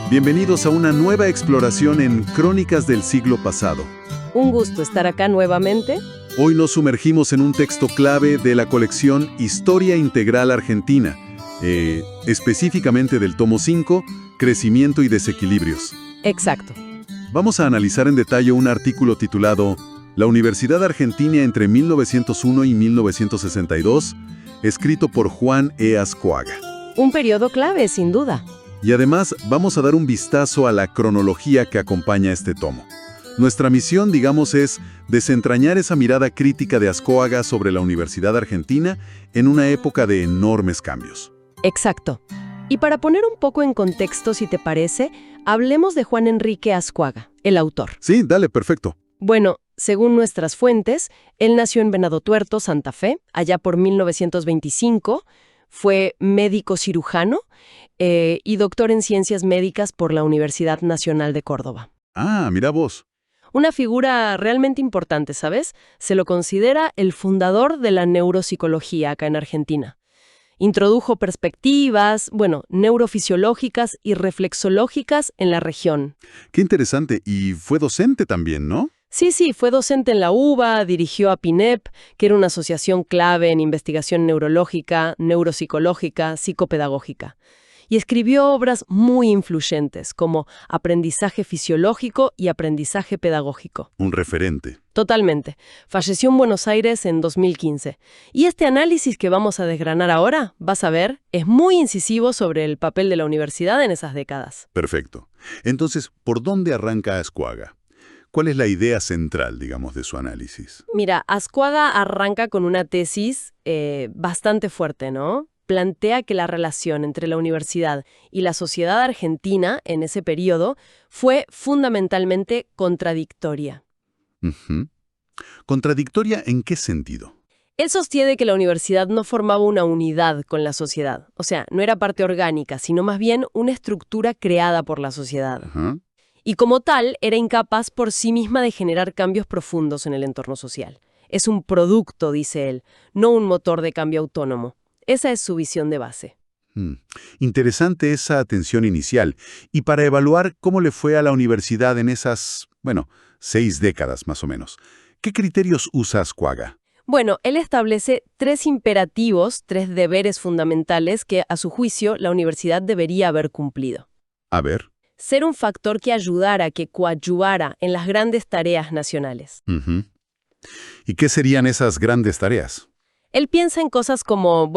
Bienvenidos a una nueva exploración en Crónicas del siglo pasado. Un gusto estar acá nuevamente. Hoy nos sumergimos en un texto clave de la colección Historia Integral Argentina, específicamente del tomo 5, Crecimiento y Desequilibrios. Exacto. Vamos a analizar en detalle un artículo titulado La Universidad Argentina entre 1901 y 1962, escrito por Juan E. Azcóaga. Un periodo clave, sin duda. Y además vamos a dar un vistazo a la cronología que acompaña este tomo. Nuestra misión, digamos, es desentrañar esa mirada crítica de Azcóaga sobre la Universidad Argentina en una época de enormes cambios. Exacto. Y para poner un poco en contexto, si te parece, hablemos de Juan Enrique Azcóaga, el autor. Sí, dale, perfecto. Bueno, según nuestras fuentes, él nació en Venado Tuerto, Santa Fe, allá por 1925, fue médico cirujano y doctor en ciencias médicas por la Universidad Nacional de Córdoba. Ah, mira vos. Una figura realmente importante, ¿sabes? Se lo considera el fundador de la neuropsicología acá en Argentina. Introdujo perspectivas, neurofisiológicas y reflexológicas en la región. Qué interesante. Y fue docente también, ¿no? Sí, fue docente en la UBA, dirigió a PINEP, que era una asociación clave en investigación neurológica, neuropsicológica, psicopedagógica. Y escribió obras muy influyentes, como Aprendizaje fisiológico y Aprendizaje pedagógico. Un referente. Totalmente. Falleció en Buenos Aires en 2015. Y este análisis que vamos a desgranar ahora, vas a ver, es muy incisivo sobre el papel de la universidad en esas décadas. Perfecto. Entonces, ¿por dónde arranca Azcóaga? ¿Cuál es la idea central, digamos, de su análisis? Mira, Azcóaga arranca con una tesis bastante fuerte, ¿no? Plantea que la relación entre la universidad y la sociedad argentina en ese periodo fue fundamentalmente contradictoria. Ujú. ¿Contradictoria en qué sentido? Él sostiene que la universidad no formaba una unidad con la sociedad, o sea, no era parte orgánica, sino más bien una estructura creada por la sociedad. Ajá. Y como tal, era incapaz por sí misma de generar cambios profundos en el entorno social. Es un producto, dice él, no un motor de cambio autónomo. Esa es su visión de base. Interesante esa atención inicial. Y para evaluar cómo le fue a la universidad en esas, 6 décadas más o menos, ¿qué criterios usa Azcóaga? Bueno, él establece 3 imperativos, 3 deberes fundamentales que, a su juicio, la universidad debería haber cumplido. A ver. Ser un factor que ayudara, que coadyuvara en las grandes tareas nacionales. Ujú. ¿Y qué serían esas grandes tareas? Él piensa en cosas como,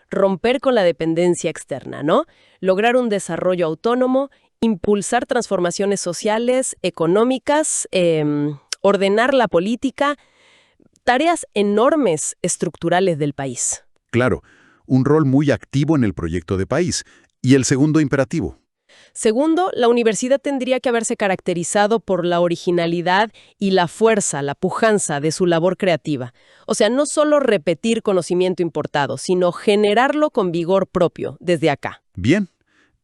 romper con la dependencia externa, ¿no? Lograr un desarrollo autónomo, impulsar transformaciones sociales, económicas, ordenar la política, tareas enormes estructurales del país. Claro, un rol muy activo en el proyecto de país. ¿Y el segundo imperativo? Segundo, la universidad tendría que haberse caracterizado por la originalidad y la fuerza, la pujanza de su labor creativa. O sea, no solo repetir conocimiento importado, sino generarlo con vigor propio, desde acá. Bien.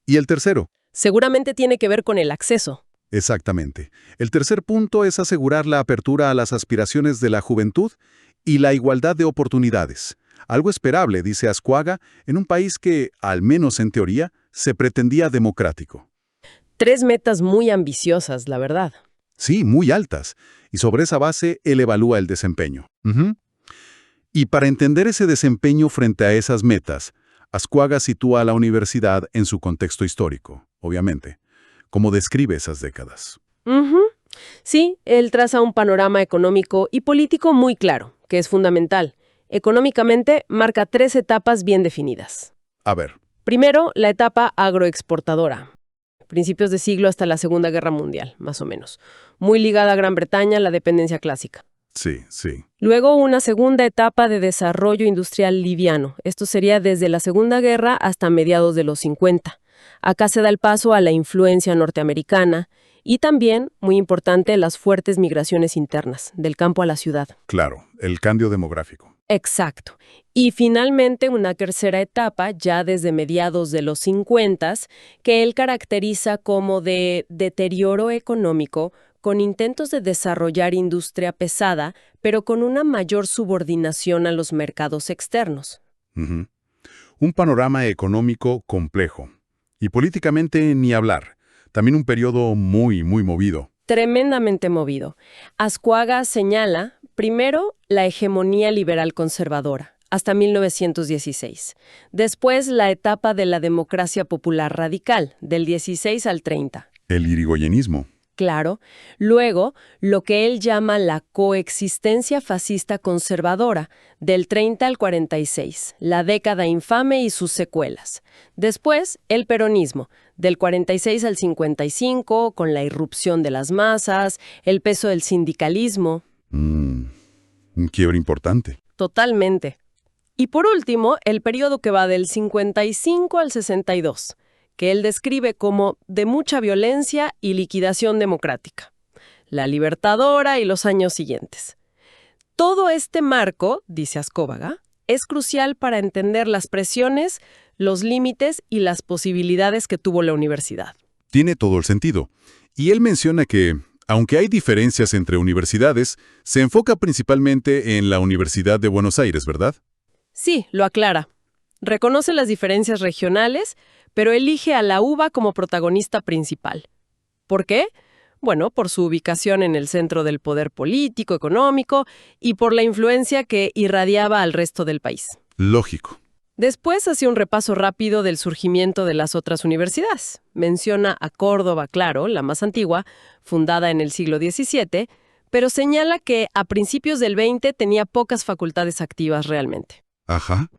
¿Y el tercero? Seguramente tiene que ver con el acceso. Exactamente. El tercer punto es asegurar la apertura a las aspiraciones de la juventud y la igualdad de oportunidades. Algo esperable, dice Azcóaga, en un país que, al menos en teoría, se pretendía democrático. 3 metas muy ambiciosas, la verdad. Sí, muy altas. Y sobre esa base, él evalúa el desempeño. Ujú. Y para entender ese desempeño frente a esas metas, Azcóaga sitúa a la universidad en su contexto histórico, obviamente. ¿Cómo describe esas décadas? Ujú. Sí, él traza un panorama económico y político muy claro, que es fundamental. Económicamente, marca 3 etapas bien definidas. A ver. Primero, la etapa agroexportadora. Principios de siglo hasta la Segunda Guerra Mundial, más o menos. Muy ligada a Gran Bretaña, la dependencia clásica. Sí. Luego, una segunda etapa de desarrollo industrial liviano. Esto sería desde la Segunda Guerra hasta mediados de los 50. Acá se da el paso a la influencia norteamericana y también, muy importante, las fuertes migraciones internas, del campo a la ciudad. Claro, el cambio demográfico. Exacto. Y finalmente una tercera etapa, ya desde mediados de los 50, que él caracteriza como de deterioro económico, con intentos de desarrollar industria pesada, pero con una mayor subordinación a los mercados externos. Ujú. Un panorama económico complejo. Y políticamente ni hablar. También un periodo muy, muy movido. Tremendamente movido. Azcóaga señala, primero, la hegemonía liberal conservadora, hasta 1916. Después, la etapa de la democracia popular radical, del 16 al 30. El irigoyenismo. Claro. Luego, lo que él llama la coexistencia fascista conservadora, del 30 al 46, la década infame y sus secuelas. Después, el peronismo, del 46 al 55, con la irrupción de las masas, el peso del sindicalismo. Un quiebre importante. Totalmente. Y por último, el periodo que va del 55 al 62, que él describe como de mucha violencia y liquidación democrática. La Libertadora y los años siguientes. Todo este marco, dice Azcóaga, es crucial para entender las presiones, los límites y las posibilidades que tuvo la universidad. Tiene todo el sentido. Y él menciona que, aunque hay diferencias entre universidades, se enfoca principalmente en la Universidad de Buenos Aires, ¿verdad? Sí, lo aclara. Reconoce las diferencias regionales, pero elige a la UBA como protagonista principal. ¿Por qué? Bueno, por su ubicación en el centro del poder político, económico y por la influencia que irradiaba al resto del país. Lógico. Después hace un repaso rápido del surgimiento de las otras universidades. Menciona a Córdoba, claro, la más antigua, fundada en el siglo XVII, pero señala que a principios del XX tenía pocas facultades activas realmente. Ajá.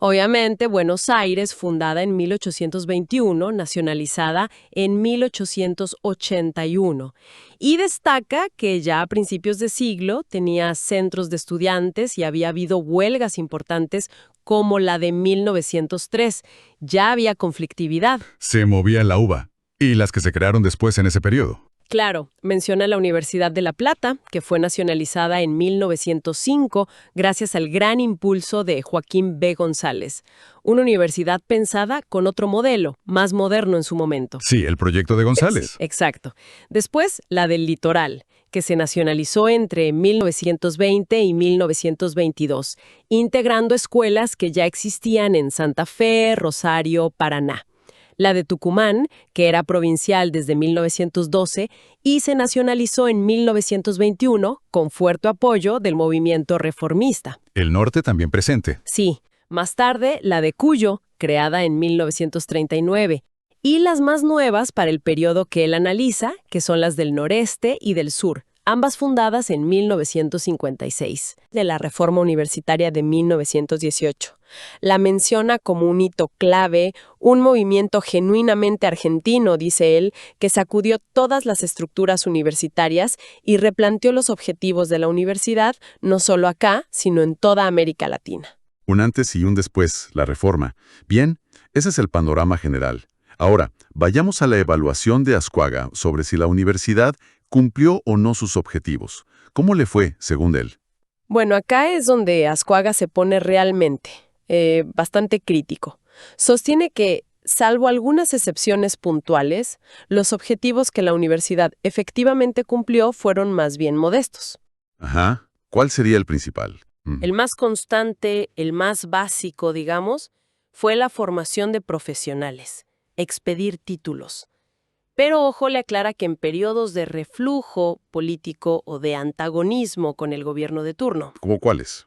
Obviamente, Buenos Aires, fundada en 1821, nacionalizada en 1881. Y destaca que ya a principios de siglo tenía centros de estudiantes y había habido huelgas importantes como la de 1903. Ya había conflictividad. Se movía la uva. Y las que se crearon después en ese periodo. Claro, menciona la Universidad de La Plata, que fue nacionalizada en 1905 gracias al gran impulso de Joaquín B. González. Una universidad pensada con otro modelo, más moderno en su momento. Sí, el proyecto de González. Sí, exacto. Después, la del Litoral, que se nacionalizó entre 1920 y 1922, integrando escuelas que ya existían en Santa Fe, Rosario, Paraná. La de Tucumán, que era provincial desde 1912 y se nacionalizó en 1921 con fuerte apoyo del movimiento reformista. El norte también presente. Sí, más tarde la de Cuyo, creada en 1939, y las más nuevas para el periodo que él analiza, que son las del noreste y del sur, ambas fundadas en 1956, de la Reforma Universitaria de 1918. La menciona como un hito clave, un movimiento genuinamente argentino, dice él, que sacudió todas las estructuras universitarias y replanteó los objetivos de la universidad, no solo acá, sino en toda América Latina. Un antes y un después, la Reforma. Bien, ese es el panorama general. Ahora, vayamos a la evaluación de Azcóaga sobre si la universidad cumplió o no sus objetivos. ¿Cómo le fue, según él? Bueno, acá es donde Azcóaga se pone realmente bastante crítico. Sostiene que, salvo algunas excepciones puntuales, los objetivos que la universidad efectivamente cumplió fueron más bien modestos. Ajá. ¿Cuál sería el principal? El más constante, el más básico, digamos, fue la formación de profesionales, expedir títulos. Pero ojo, le aclara que en periodos de reflujo político o de antagonismo con el gobierno de turno. ¿Cómo cuáles?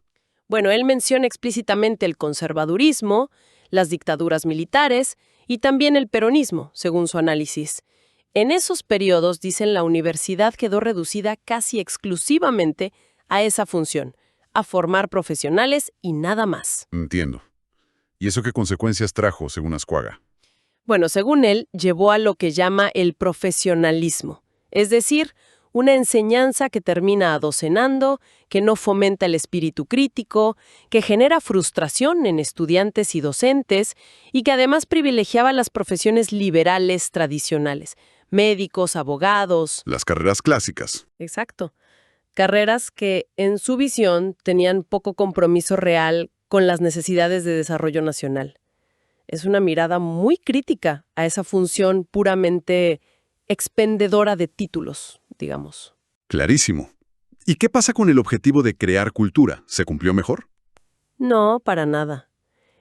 Bueno, él menciona explícitamente el conservadurismo, las dictaduras militares y también el peronismo, según su análisis. En esos periodos, dicen, la universidad quedó reducida casi exclusivamente a esa función, a formar profesionales y nada más. Entiendo. ¿Y eso qué consecuencias trajo, según Azcóaga? Bueno, según él, llevó a lo que llama el profesionalismo, es decir, una enseñanza que termina adocenando, que no fomenta el espíritu crítico, que genera frustración en estudiantes y docentes y que además privilegiaba las profesiones liberales tradicionales, médicos, abogados. Las carreras clásicas. Exacto. Carreras que, en su visión, tenían poco compromiso real con las necesidades de desarrollo nacional. Es una mirada muy crítica a esa función puramente expendedora de títulos, digamos. Clarísimo. ¿Y qué pasa con el objetivo de crear cultura? ¿Se cumplió mejor? No, para nada.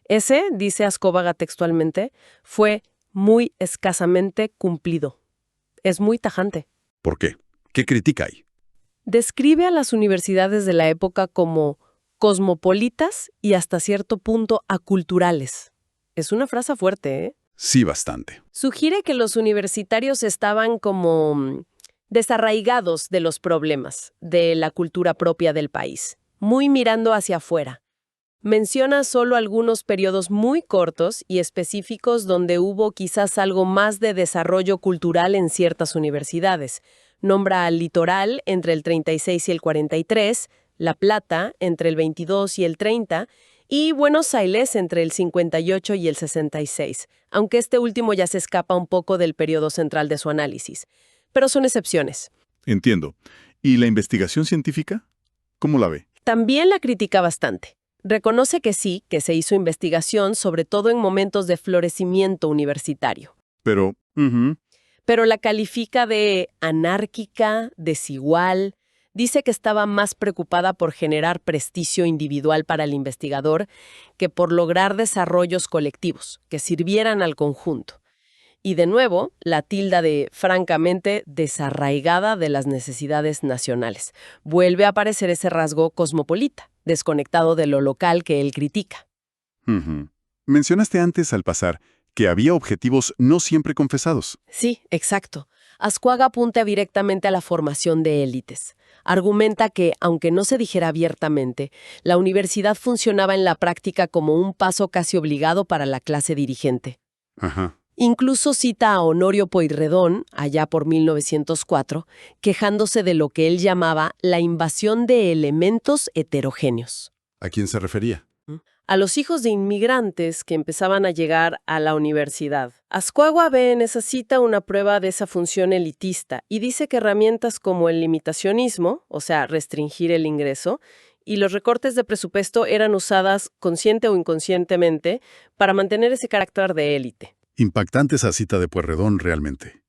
Ese, dice Azcóaga textualmente, fue muy escasamente cumplido. Es muy tajante. ¿Por qué? ¿Qué critica ahí? Describe a las universidades de la época como cosmopolitas y hasta cierto punto aculturales. Es una frase fuerte, ¿eh? Sí, bastante. Sugiere que los universitarios estaban como desarraigados de los problemas, de la cultura propia del país, muy mirando hacia afuera. Menciona solo algunos periodos muy cortos y específicos donde hubo quizás algo más de desarrollo cultural en ciertas universidades. Nombra al Litoral entre el 36 y el 43, La Plata entre el 22 y el 30 y Buenos Aires entre el 58 y el 66, aunque este último ya se escapa un poco del periodo central de su análisis. Pero son excepciones. Entiendo. ¿Y la investigación científica? ¿Cómo la ve? También la critica bastante. Reconoce que sí, que se hizo investigación, sobre todo en momentos de florecimiento universitario. Pero, Pero la califica de anárquica, desigual. Dice que estaba más preocupada por generar prestigio individual para el investigador que por lograr desarrollos colectivos que sirvieran al conjunto. Y de nuevo, la tilda de, francamente, desarraigada de las necesidades nacionales. Vuelve a aparecer ese rasgo cosmopolita, desconectado de lo local que él critica. Mencionaste antes, al pasar, que había objetivos no siempre confesados. Sí, exacto. Ascuaga apunta directamente a la formación de élites. Argumenta que, aunque no se dijera abiertamente, la universidad funcionaba en la práctica como un paso casi obligado para la clase dirigente. Ajá. Incluso cita a Honorio Pueyrredón, allá por 1904, quejándose de lo que él llamaba la invasión de elementos heterogéneos. ¿A quién se refería? A los hijos de inmigrantes que empezaban a llegar a la universidad. Ascuagua ve en esa cita una prueba de esa función elitista y dice que herramientas como el limitacionismo, o sea, restringir el ingreso, y los recortes de presupuesto eran usadas, consciente o inconscientemente, para mantener ese carácter de élite. Impactante esa cita de Pueyrredón, realmente.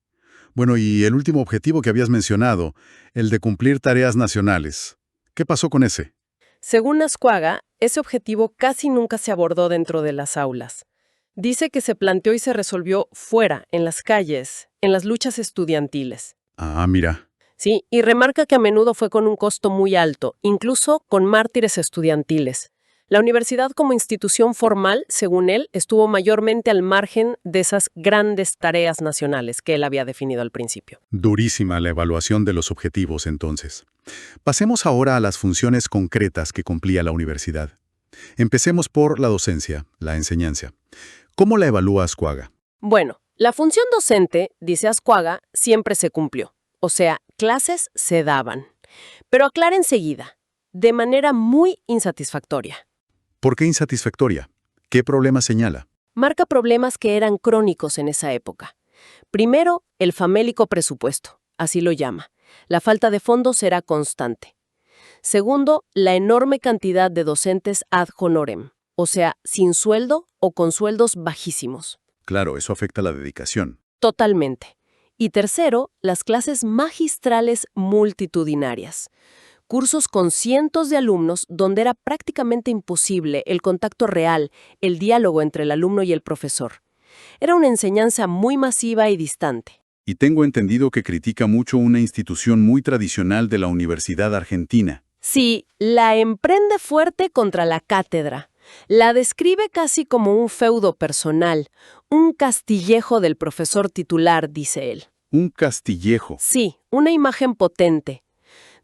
Bueno, y el último objetivo que habías mencionado, el de cumplir tareas nacionales. ¿Qué pasó con ese? Según Ascuaga, ese objetivo casi nunca se abordó dentro de las aulas. Dice que se planteó y se resolvió fuera, en las calles, en las luchas estudiantiles. Ah, mira. Sí, y remarca que a menudo fue con un costo muy alto, incluso con mártires estudiantiles. La universidad como institución formal, según él, estuvo mayormente al margen de esas grandes tareas nacionales que él había definido al principio. Durísima la evaluación de los objetivos, entonces. Pasemos ahora a las funciones concretas que cumplía la universidad. Empecemos por la docencia, la enseñanza. ¿Cómo la evalúa Ascuaga? Bueno, la función docente, dice Ascuaga, siempre se cumplió. O sea, clases se daban. Pero aclara enseguida, de manera muy insatisfactoria. ¿Por qué insatisfactoria? ¿Qué problema señala? Marca problemas que eran crónicos en esa época. Primero, el famélico presupuesto, así lo llama. La falta de fondos era constante. Segundo, la enorme cantidad de docentes ad honorem, o sea, sin sueldo o con sueldos bajísimos. Claro, eso afecta la dedicación. Totalmente. Y tercero, las clases magistrales multitudinarias. Cursos con cientos de alumnos donde era prácticamente imposible el contacto real, el diálogo entre el alumno y el profesor. Era una enseñanza muy masiva y distante. Y tengo entendido que critica mucho una institución muy tradicional de la Universidad Argentina. Sí, la emprende fuerte contra la cátedra. La describe casi como un feudo personal, un castillejo del profesor titular, dice él. Un castillejo. Sí, una imagen potente.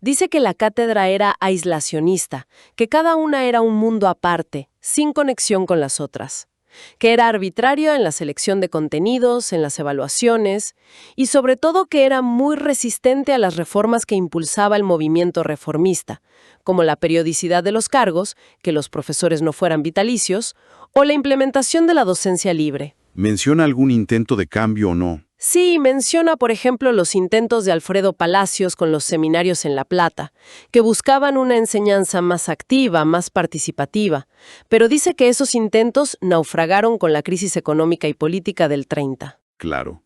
Dice que la cátedra era aislacionista, que cada una era un mundo aparte, sin conexión con las otras, que era arbitrario en la selección de contenidos, en las evaluaciones, y sobre todo que era muy resistente a las reformas que impulsaba el movimiento reformista, como la periodicidad de los cargos, que los profesores no fueran vitalicios, o la implementación de la docencia libre. ¿Menciona algún intento de cambio o no? Sí, menciona, por ejemplo, los intentos de Alfredo Palacios con los seminarios en La Plata, que buscaban una enseñanza más activa, más participativa, pero dice que esos intentos naufragaron con la crisis económica y política del 30. Claro.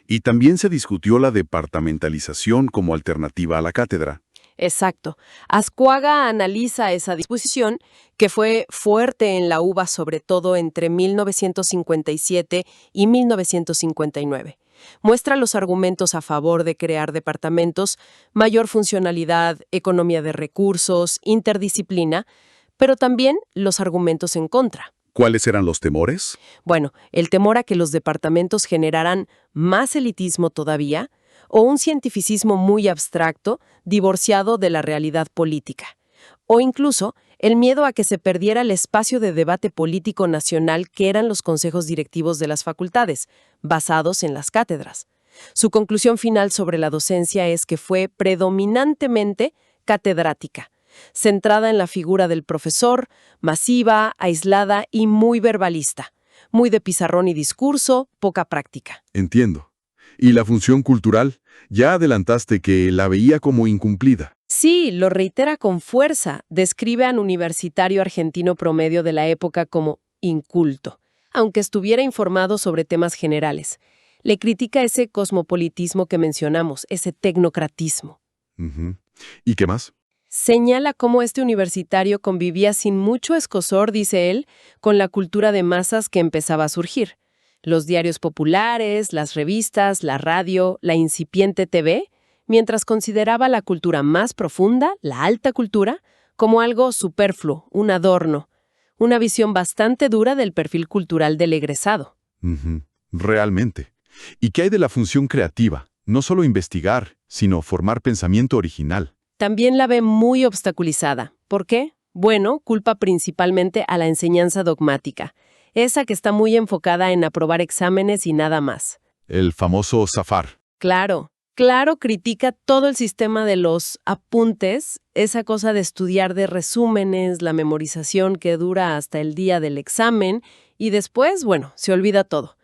Y también se discutió la departamentalización como alternativa a la cátedra. Exacto. Ascuaga analiza esa disposición, que fue fuerte en la UBA sobre todo entre 1957 y 1959. Muestra los argumentos a favor de crear departamentos, mayor funcionalidad, economía de recursos, interdisciplina, pero también los argumentos en contra. ¿Cuáles eran los temores? Bueno, el temor a que los departamentos generaran más elitismo todavía o un cientificismo muy abstracto, divorciado de la realidad política. O incluso el miedo a que se perdiera el espacio de debate político nacional que eran los consejos directivos de las facultades, basados en las cátedras. Su conclusión final sobre la docencia es que fue predominantemente catedrática, centrada en la figura del profesor, masiva, aislada y muy verbalista, muy de pizarrón y discurso, poca práctica. Entiendo. ¿Y la función cultural? Ya adelantaste que la veía como incumplida. Sí, lo reitera con fuerza. Describe al universitario argentino promedio de la época como inculto, aunque estuviera informado sobre temas generales. Le critica ese cosmopolitismo que mencionamos, ese tecnocratismo. Ujú. ¿Y qué más? Señala cómo este universitario convivía sin mucho escozor, dice él, con la cultura de masas que empezaba a surgir. Los diarios populares, las revistas, la radio, la incipiente TV, mientras consideraba la cultura más profunda, la alta cultura, como algo superfluo, un adorno, una visión bastante dura del perfil cultural del egresado. Ujú. Realmente. ¿Y qué hay de la función creativa? No solo investigar, sino formar pensamiento original. También la ve muy obstaculizada. ¿Por qué? Bueno, culpa principalmente a la enseñanza dogmática, esa que está muy enfocada en aprobar exámenes y nada más. El famoso zafar. Claro, critica todo el sistema de los apuntes, esa cosa de estudiar de resúmenes, la memorización que dura hasta el día del examen y después, bueno, se olvida todo.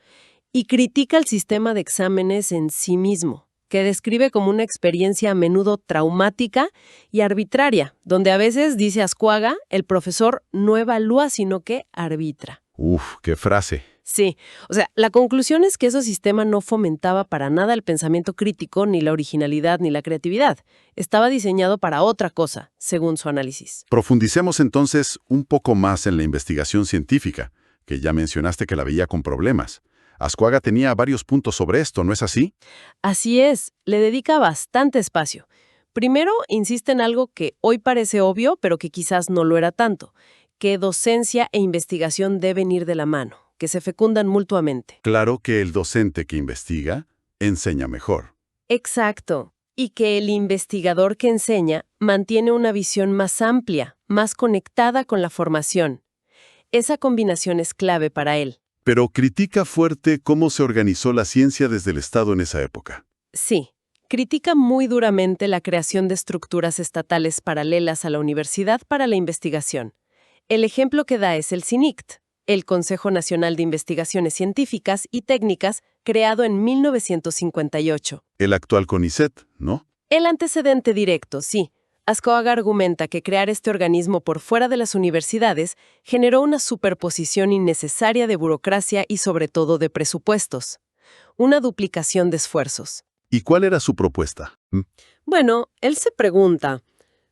Y critica el sistema de exámenes en sí mismo, que describe como una experiencia a menudo traumática y arbitraria, donde a veces, dice Azcóaga, el profesor no evalúa sino que arbitra. Uf, qué frase. Sí, o sea, la conclusión es que ese sistema no fomentaba para nada el pensamiento crítico, ni la originalidad, ni la creatividad. Estaba diseñado para otra cosa, según su análisis. Profundicemos entonces un poco más en la investigación científica, que ya mencionaste que la veía con problemas. Azcóaga tenía varios puntos sobre esto, ¿no es así? Así es, le dedica bastante espacio. Primero, insiste en algo que hoy parece obvio, pero que quizás no lo era tanto, que docencia e investigación deben ir de la mano, que se fecundan mutuamente. Claro que el docente que investiga enseña mejor. Exacto. Y que el investigador que enseña mantiene una visión más amplia, más conectada con la formación. Esa combinación es clave para él. Pero critica fuerte cómo se organizó la ciencia desde el Estado en esa época. Sí, critica muy duramente la creación de estructuras estatales paralelas a la universidad para la investigación. El ejemplo que da es el CINICT, el Consejo Nacional de Investigaciones Científicas y Técnicas, creado en 1958. El actual CONICET, ¿no? El antecedente directo, sí. Azcóaga argumenta que crear este organismo por fuera de las universidades generó una superposición innecesaria de burocracia y sobre todo de presupuestos. Una duplicación de esfuerzos. ¿Y cuál era su propuesta? Bueno, él se pregunta,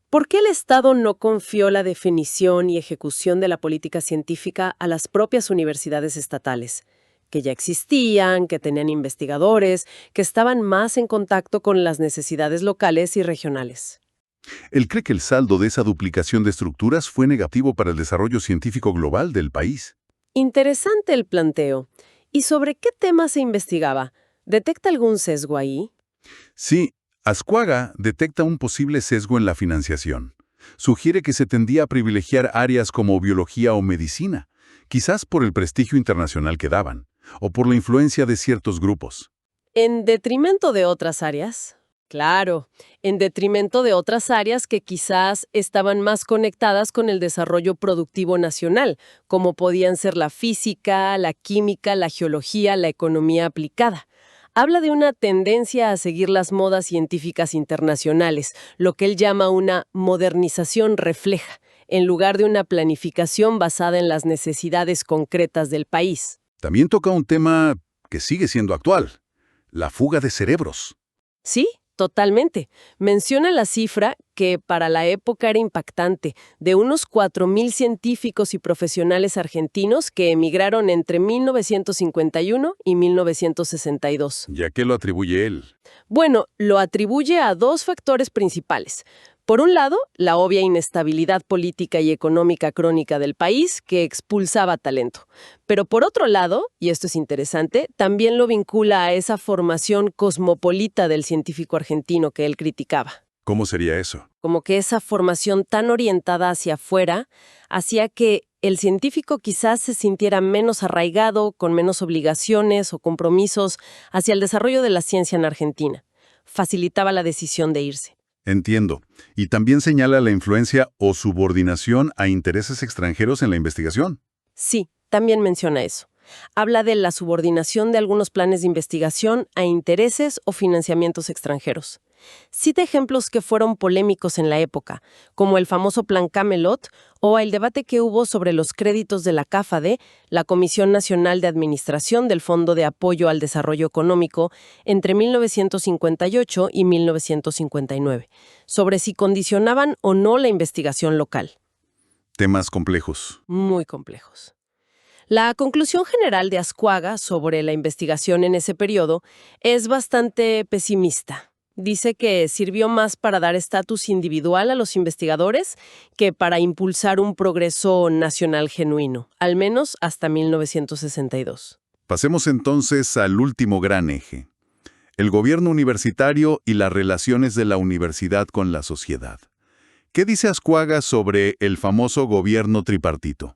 ¿por qué el Estado no confió la definición y ejecución de la política científica a las propias universidades estatales? Que ya existían, que tenían investigadores, que estaban más en contacto con las necesidades locales y regionales. Él cree que el saldo de esa duplicación de estructuras fue negativo para el desarrollo científico global del país. Interesante el planteo. ¿Y sobre qué temas se investigaba? ¿Detecta algún sesgo ahí? Sí, Azcóaga detecta un posible sesgo en la financiación. Sugiere que se tendía a privilegiar áreas como biología o medicina, quizás por el prestigio internacional que daban, o por la influencia de ciertos grupos. ¿En detrimento de otras áreas? Claro, en detrimento de otras áreas que quizás estaban más conectadas con el desarrollo productivo nacional, como podían ser la física, la química, la geología, la economía aplicada. Habla de una tendencia a seguir las modas científicas internacionales, lo que él llama una modernización refleja, en lugar de una planificación basada en las necesidades concretas del país. También toca un tema que sigue siendo actual, la fuga de cerebros. ¿Sí? Totalmente. Menciona la cifra, que para la época era impactante, de unos 4.000 científicos y profesionales argentinos que emigraron entre 1951 y 1962. ¿Y a qué lo atribuye él? Bueno, lo atribuye a dos factores principales. Por un lado, la obvia inestabilidad política y económica crónica del país, que expulsaba talento. Pero por otro lado, y esto es interesante, también lo vincula a esa formación cosmopolita del científico argentino que él criticaba. ¿Cómo sería eso? Como que esa formación tan orientada hacia afuera hacía que el científico quizás se sintiera menos arraigado, con menos obligaciones o compromisos hacia el desarrollo de la ciencia en Argentina. Facilitaba la decisión de irse. Entiendo. Y también señala la influencia o subordinación a intereses extranjeros en la investigación. Sí, también menciona eso. Habla de la subordinación de algunos planes de investigación a intereses o financiamientos extranjeros. Cita ejemplos que fueron polémicos en la época, como el famoso Plan Camelot o el debate que hubo sobre los créditos de la CAFADE, la Comisión Nacional de Administración del Fondo de Apoyo al Desarrollo Económico, entre 1958 y 1959, sobre si condicionaban o no la investigación local. Temas complejos. Muy complejos. La conclusión general de Azcóaga sobre la investigación en ese periodo es bastante pesimista. Dice que sirvió más para dar estatus individual a los investigadores que para impulsar un progreso nacional genuino, al menos hasta 1962. Pasemos entonces al último gran eje. El gobierno universitario y las relaciones de la universidad con la sociedad. ¿Qué dice Azcóaga sobre el famoso gobierno tripartito?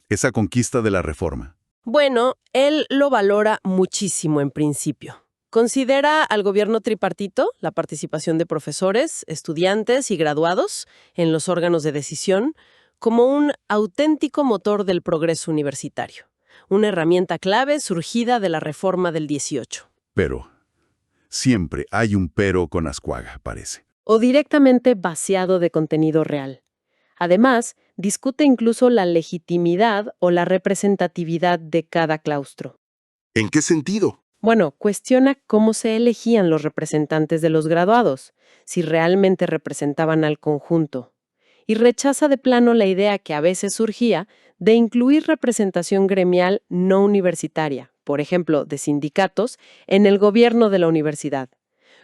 Esa conquista de la reforma. Bueno, él lo valora muchísimo en principio. Considera al gobierno tripartito, la participación de profesores, estudiantes y graduados en los órganos de decisión, como un auténtico motor del progreso universitario, una herramienta clave surgida de la reforma del 18. Pero, siempre hay un pero con Azcóaga, parece. O directamente vaciado de contenido real. Además, discute incluso la legitimidad o la representatividad de cada claustro. ¿En qué sentido? Bueno, cuestiona cómo se elegían los representantes de los graduados, si realmente representaban al conjunto, y rechaza de plano la idea que a veces surgía de incluir representación gremial no universitaria, por ejemplo, de sindicatos, en el gobierno de la universidad.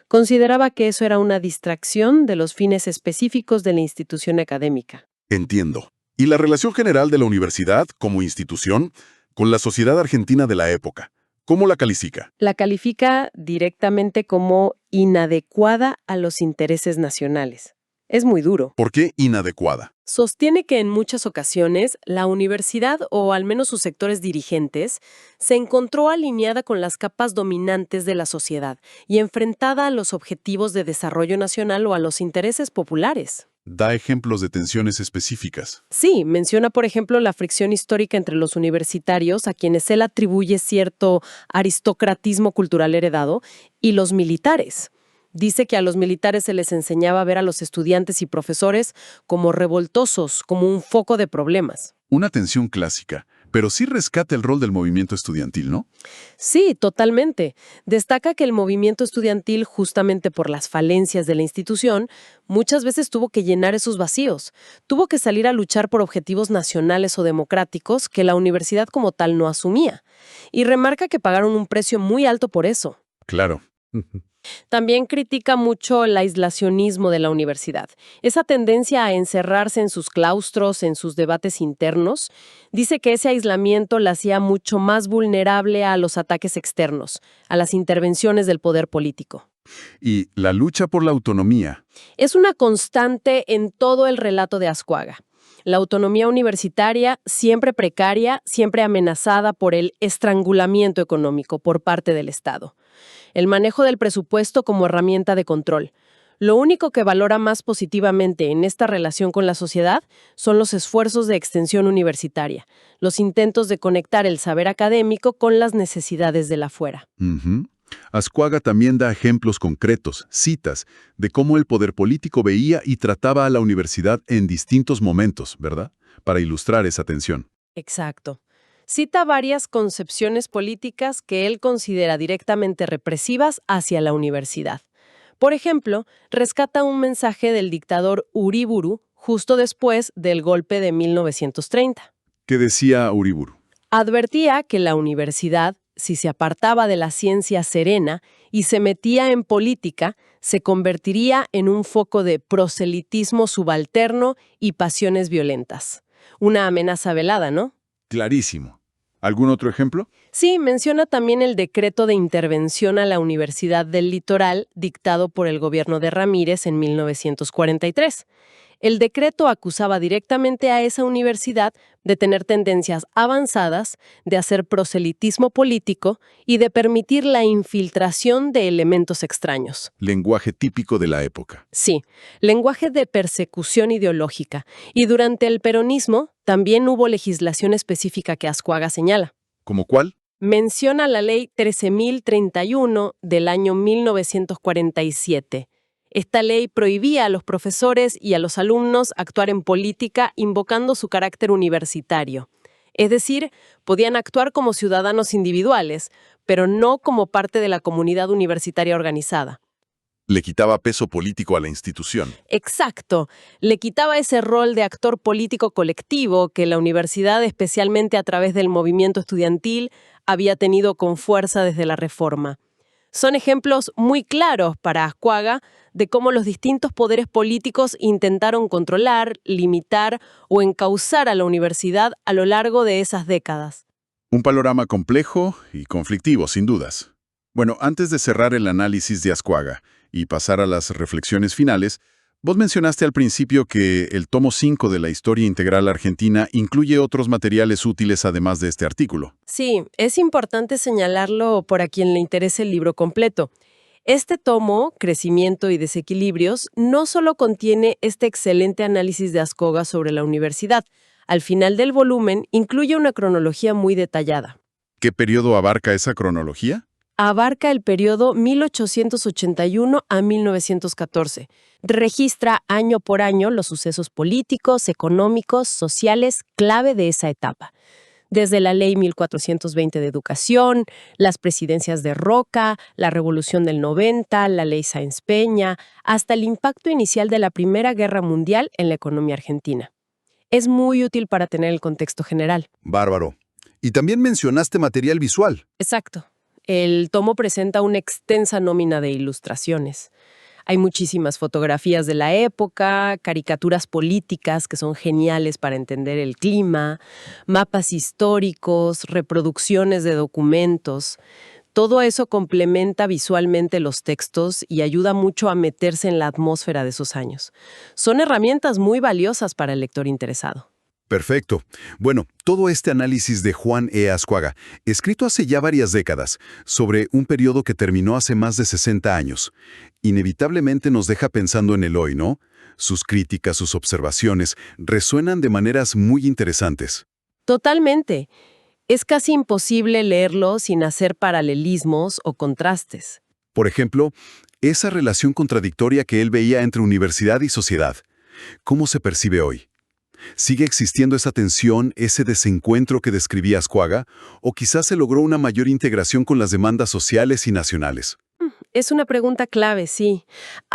Consideraba que eso era una distracción de los fines específicos de la institución académica. Entiendo. ¿Y la relación general de la universidad, como institución, con la sociedad argentina de la época? ¿Cómo la califica? La califica directamente como inadecuada a los intereses nacionales. Es muy duro. ¿Por qué inadecuada? Sostiene que en muchas ocasiones la universidad, o al menos sus sectores dirigentes, se encontró alineada con las capas dominantes de la sociedad y enfrentada a los objetivos de desarrollo nacional o a los intereses populares. Da ejemplos de tensiones específicas. Sí, menciona, por ejemplo, la fricción histórica entre los universitarios, a quienes él atribuye cierto aristocratismo cultural heredado, y los militares. Dice que a los militares se les enseñaba a ver a los estudiantes y profesores como revoltosos, como un foco de problemas. Una tensión clásica, pero sí rescata el rol del movimiento estudiantil, ¿no? Sí, totalmente. Destaca que el movimiento estudiantil, justamente por las falencias de la institución, muchas veces tuvo que llenar esos vacíos. Tuvo que salir a luchar por objetivos nacionales o democráticos que la universidad como tal no asumía. Y remarca que pagaron un precio muy alto por eso. Claro. También critica mucho el aislacionismo de la universidad, esa tendencia a encerrarse en sus claustros, en sus debates internos. Dice que ese aislamiento la hacía mucho más vulnerable a los ataques externos, a las intervenciones del poder político. Y la lucha por la autonomía. Es una constante en todo el relato de Azcóaga. La autonomía universitaria, siempre precaria, siempre amenazada por el estrangulamiento económico por parte del Estado. El manejo del presupuesto como herramienta de control. Lo único que valora más positivamente en esta relación con la sociedad son los esfuerzos de extensión universitaria, los intentos de conectar el saber académico con las necesidades del afuera. Azcóaga también da ejemplos concretos, citas, de cómo el poder político veía y trataba a la universidad en distintos momentos, ¿verdad? Para ilustrar esa tensión. Exacto. Cita varias concepciones políticas que él considera directamente represivas hacia la universidad. Por ejemplo, rescata un mensaje del dictador Uriburu justo después del golpe de 1930. ¿Qué decía Uriburu? Advertía que la universidad, si se apartaba de la ciencia serena y se metía en política, se convertiría en un foco de proselitismo subalterno y pasiones violentas. Una amenaza velada, ¿no? Clarísimo. ¿Algún otro ejemplo? Sí, menciona también el decreto de intervención a la Universidad del Litoral dictado por el gobierno de Ramírez en 1943. El decreto acusaba directamente a esa universidad de tener tendencias avanzadas, de hacer proselitismo político y de permitir la infiltración de elementos extraños. Lenguaje típico de la época. Sí, lenguaje de persecución ideológica. Y durante el peronismo también hubo legislación específica que Azcóaga señala. ¿Cómo cuál? Menciona la Ley 13.031 del año 1947. Esta ley prohibía a los profesores y a los alumnos actuar en política invocando su carácter universitario. Es decir, podían actuar como ciudadanos individuales, pero no como parte de la comunidad universitaria organizada. Le quitaba peso político a la institución. Exacto. Le quitaba ese rol de actor político colectivo que la universidad, especialmente a través del movimiento estudiantil, había tenido con fuerza desde la Reforma. Son ejemplos muy claros para Azcóaga de cómo los distintos poderes políticos intentaron controlar, limitar o encauzar a la universidad a lo largo de esas décadas. Un panorama complejo y conflictivo, sin dudas. Bueno, antes de cerrar el análisis de Azcóaga y pasar a las reflexiones finales, vos mencionaste al principio que el tomo 5 de la Historia Integral Argentina incluye otros materiales útiles además de este artículo. Sí, es importante señalarlo por a quien le interese el libro completo. Este tomo, Crecimiento y Desequilibrios, no solo contiene este excelente análisis de Azcóaga sobre la universidad. Al final del volumen incluye una cronología muy detallada. ¿Qué periodo abarca esa cronología? Abarca el periodo 1881 a 1914. Registra año por año los sucesos políticos, económicos, sociales clave de esa etapa. Desde la Ley 1420 de Educación, las presidencias de Roca, la Revolución del 90, la Ley Sáenz Peña, hasta el impacto inicial de la Primera Guerra Mundial en la economía argentina. Es muy útil para tener el contexto general. Bárbaro. Y también mencionaste material visual. Exacto. El tomo presenta una extensa nómina de ilustraciones. Hay muchísimas fotografías de la época, caricaturas políticas que son geniales para entender el clima, mapas históricos, reproducciones de documentos. Todo eso complementa visualmente los textos y ayuda mucho a meterse en la atmósfera de esos años. Son herramientas muy valiosas para el lector interesado. Perfecto. Bueno, todo este análisis de Juan E. Azcóaga, escrito hace ya varias décadas, sobre un periodo que terminó hace más de 60 años, inevitablemente nos deja pensando en el hoy, ¿no? Sus críticas, sus observaciones, resuenan de maneras muy interesantes. Totalmente. Es casi imposible leerlo sin hacer paralelismos o contrastes. Por ejemplo, esa relación contradictoria que él veía entre universidad y sociedad. ¿Cómo se percibe hoy? ¿Sigue existiendo esa tensión, ese desencuentro que describía Azcóaga? ¿O quizás se logró una mayor integración con las demandas sociales y nacionales? Es una pregunta clave, sí.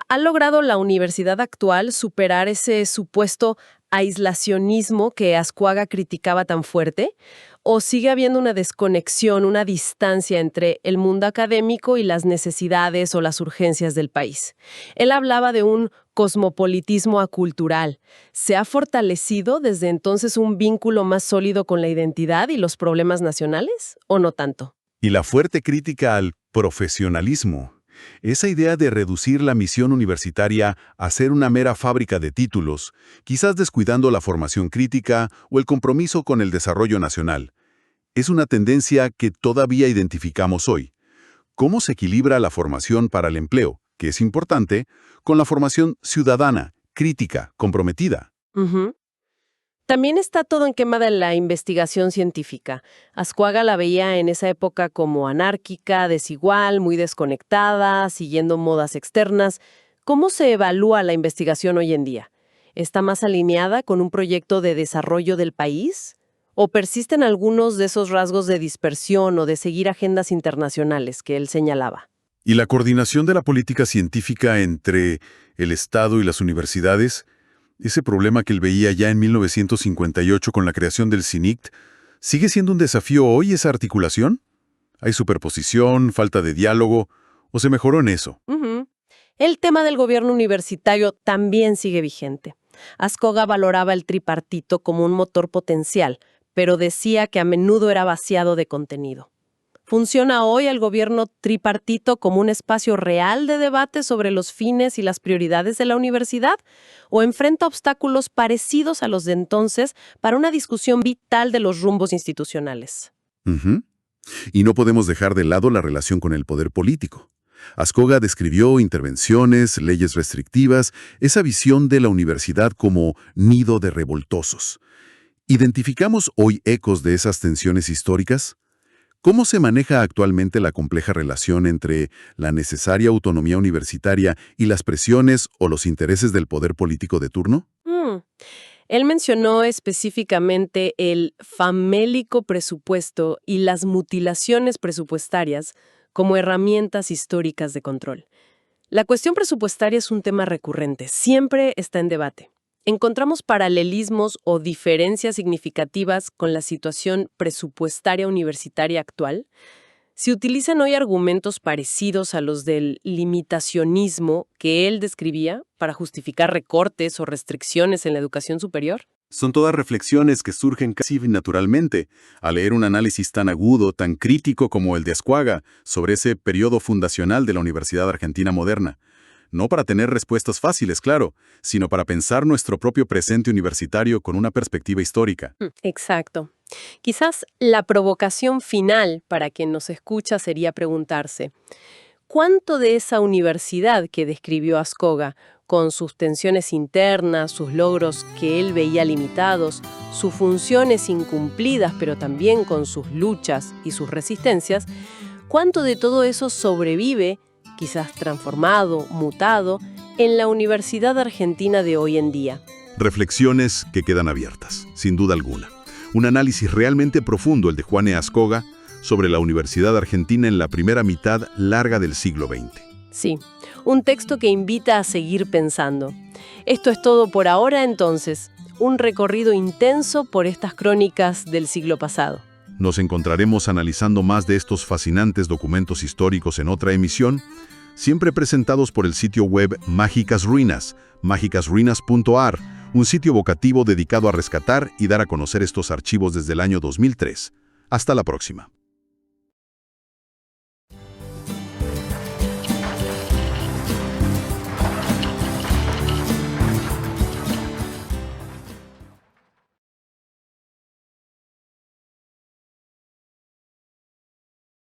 ¿Ha logrado la universidad actual superar ese supuesto aislacionismo que Azcóaga criticaba tan fuerte? ¿O sigue habiendo una desconexión, una distancia entre el mundo académico y las necesidades o las urgencias del país? Él hablaba de un cosmopolitismo acultural. ¿Se ha fortalecido desde entonces un vínculo más sólido con la identidad y los problemas nacionales? ¿O no tanto? Y la fuerte crítica al profesionalismo. Esa idea de reducir la misión universitaria a ser una mera fábrica de títulos, quizás descuidando la formación crítica o el compromiso con el desarrollo nacional, es una tendencia que todavía identificamos hoy. ¿Cómo se equilibra la formación para el empleo, que es importante, con la formación ciudadana, crítica, comprometida? Ujú. También está todo en quema de la investigación científica. Azcóaga la veía en esa época como anárquica, desigual, muy desconectada, siguiendo modas externas. ¿Cómo se evalúa la investigación hoy en día? ¿Está más alineada con un proyecto de desarrollo del país? ¿O persisten algunos de esos rasgos de dispersión o de seguir agendas internacionales que él señalaba? Y la coordinación de la política científica entre el Estado y las universidades, ese problema que él veía ya en 1958 con la creación del CINICT, ¿sigue siendo un desafío hoy esa articulación? ¿Hay superposición, falta de diálogo, o se mejoró en eso? Ujú. El tema del gobierno universitario también sigue vigente. Ascoga valoraba el tripartito como un motor potencial, pero decía que a menudo era vaciado de contenido. ¿Funciona hoy el gobierno tripartito como un espacio real de debate sobre los fines y las prioridades de la universidad? ¿O enfrenta obstáculos parecidos a los de entonces para una discusión vital de los rumbos institucionales? Ujú. Y no podemos dejar de lado la relación con el poder político. Ascoga describió intervenciones, leyes restrictivas, esa visión de la universidad como nido de revoltosos. ¿Identificamos hoy ecos de esas tensiones históricas? ¿Cómo se maneja actualmente la compleja relación entre la necesaria autonomía universitaria y las presiones o los intereses del poder político de turno? Él mencionó específicamente el famélico presupuesto y las mutilaciones presupuestarias como herramientas históricas de control. La cuestión presupuestaria es un tema recurrente, siempre está en debate. Encontramos paralelismos o diferencias significativas con la situación presupuestaria universitaria actual. ¿Se utilizan hoy argumentos parecidos a los del limitacionismo que él describía para justificar recortes o restricciones en la educación superior? Son todas reflexiones que surgen casi naturalmente al leer un análisis tan agudo, tan crítico como el de Ascoga sobre ese periodo fundacional de la Universidad Argentina moderna. No para tener respuestas fáciles, claro, sino para pensar nuestro propio presente universitario con una perspectiva histórica. Exacto. Quizás la provocación final para quien nos escucha sería preguntarse, ¿cuánto de esa universidad que describió Ascoga, con sus tensiones internas, sus logros que él veía limitados, sus funciones incumplidas, pero también con sus luchas y sus resistencias, cuánto de todo eso sobrevive, quizás transformado, mutado, en la Universidad Argentina de hoy en día? Reflexiones que quedan abiertas, sin duda alguna. Un análisis realmente profundo, el de Juan E. Ascoga, sobre la Universidad Argentina en la primera mitad larga del siglo XX. Sí, un texto que invita a seguir pensando. Esto es todo por ahora, entonces. Un recorrido intenso por estas crónicas del siglo pasado. Nos encontraremos analizando más de estos fascinantes documentos históricos en otra emisión, siempre presentados por el sitio web Mágicas Ruinas, mágicasruinas.ar, un sitio evocativo dedicado a rescatar y dar a conocer estos archivos desde el año 2003. Hasta la próxima.